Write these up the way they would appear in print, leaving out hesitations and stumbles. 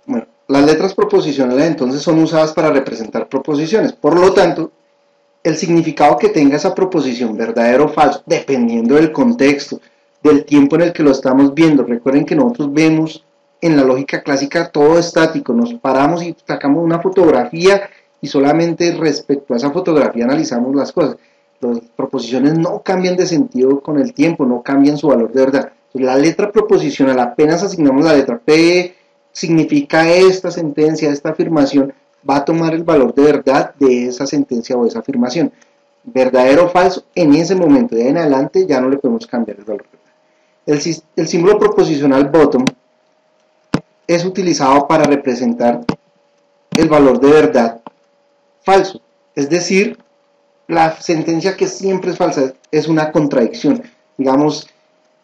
Bueno, las letras proposicionales entonces son usadas para representar proposiciones. Por lo tanto, el significado que tenga esa proposición, verdadero o falso, dependiendo del contexto, del tiempo en el que lo estamos viendo. Recuerden que nosotros vemos en la lógica clásica todo estático, nos paramos y sacamos una fotografía y solamente respecto a esa fotografía analizamos las cosas. Las proposiciones no cambian de sentido con el tiempo, no cambian su valor de verdad. Entonces, la letra proposicional, apenas asignamos la letra P, significa esta sentencia, esta afirmación, va a tomar el valor de verdad de esa sentencia o esa afirmación. Verdadero o falso, en ese momento, de ahí en adelante ya no le podemos cambiar el valor. El símbolo proposicional bottom es utilizado para representar el valor de verdad falso. Es decir, la sentencia que siempre es falsa es una contradicción. Digamos,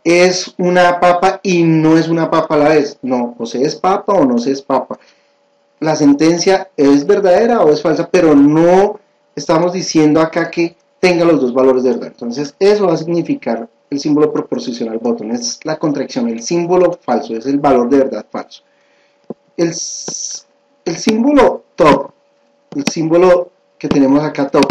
es una papa y no es una papa a la vez. No, o se es papa o no se es papa. La sentencia es verdadera o es falsa, pero no estamos diciendo acá que tenga los dos valores de verdad. Entonces, eso va a significar el símbolo proposicional bottom. Es la contradicción, el símbolo falso, es el valor de verdad falso. El símbolo top, el símbolo que tenemos acá top,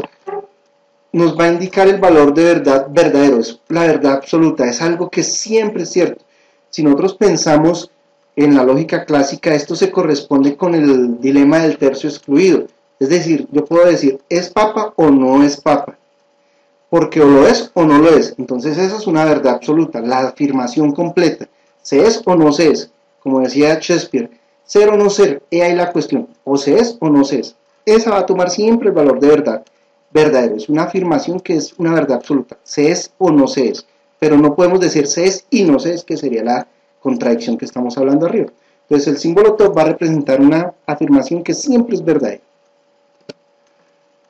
nos va a indicar el valor de verdad verdadero, es la verdad absoluta, es algo que siempre es cierto. Si nosotros pensamos en la lógica clásica, esto se corresponde con el dilema del tercio excluido. Es decir, yo puedo decir, ¿es papa o no es papa? Porque o lo es o no lo es. Entonces esa es una verdad absoluta, la afirmación completa. ¿Se es o no se es? Como decía Shakespeare, ser o no ser, he ahí la cuestión. O se es o no se es. Esa va a tomar siempre el valor de verdad verdadero. Es una afirmación que es una verdad absoluta. Se es o no se es. Pero no podemos decir se es y no se es, que sería la contradicción que estamos hablando arriba. Entonces el símbolo top va a representar una afirmación que siempre es verdadera.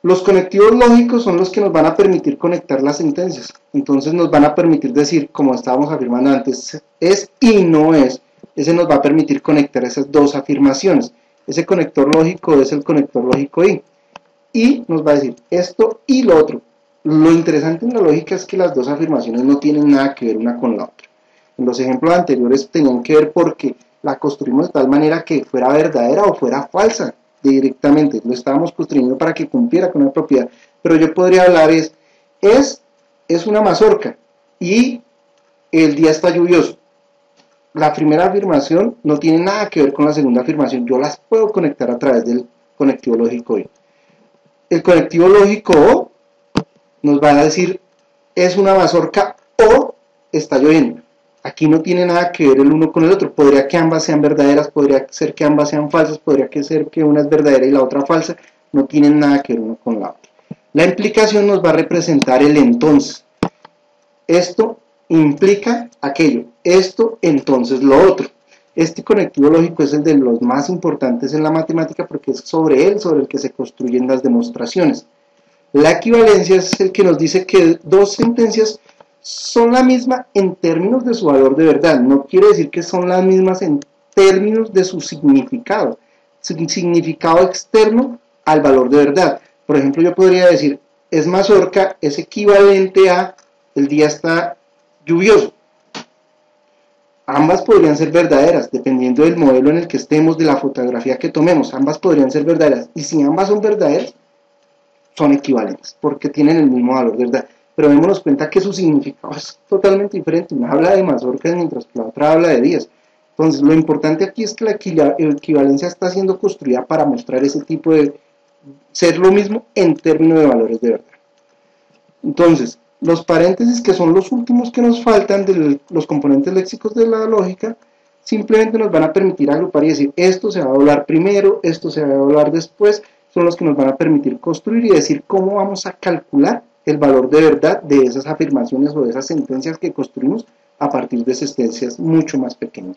Los conectivos lógicos son los que nos van a permitir conectar las sentencias. Entonces nos van a permitir decir, como estábamos afirmando antes, es y no es. Ese nos va a permitir conectar esas dos afirmaciones. Ese conector lógico es el conector lógico y nos va a decir esto y lo otro. Lo interesante en la lógica es que las dos afirmaciones no tienen nada que ver una con la otra. En los ejemplos anteriores tenían que ver porque la construimos de tal manera que fuera verdadera o fuera falsa directamente. Lo estábamos construyendo para que cumpliera con una propiedad. Pero yo podría hablar es una mazorca y el día está lluvioso. La primera afirmación no tiene nada que ver con la segunda afirmación. Yo las puedo conectar a través del conectivo lógico y. El conectivo lógico O nos va a decir es una mazorca o está lloviendo. Aquí no tiene nada que ver el uno con el otro. Podría que ambas sean verdaderas, podría ser que ambas sean falsas, podría ser que una es verdadera y la otra falsa. No tienen nada que ver uno con la otra. La implicación nos va a representar el entonces. Esto implica aquello. Esto entonces lo otro. Este conectivo lógico es el de los más importantes en la matemática porque es sobre él sobre el que se construyen las demostraciones. La equivalencia es el que nos dice que dos sentencias son la misma en términos de su valor de verdad. No quiere decir que son las mismas en términos de su significado externo al valor de verdad. Por ejemplo, yo podría decir, es mazorca, es equivalente a el día está lluvioso. Ambas podrían ser verdaderas, dependiendo del modelo en el que estemos, de la fotografía que tomemos. Ambas podrían ser verdaderas. Y si ambas son verdaderas, son equivalentes, porque tienen el mismo valor de verdad. Pero démonos cuenta que su significado es totalmente diferente. Una habla de mazorcas mientras que la otra habla de días. Entonces, lo importante aquí es que la equivalencia está siendo construida para mostrar ese tipo de ser lo mismo en términos de valores de verdad. Entonces, los paréntesis, que son los últimos que nos faltan de los componentes léxicos de la lógica, simplemente nos van a permitir agrupar y decir, esto se va a doblar primero, esto se va a doblar después, son los que nos van a permitir construir y decir cómo vamos a calcular el valor de verdad de esas afirmaciones o de esas sentencias que construimos a partir de sentencias mucho más pequeñas.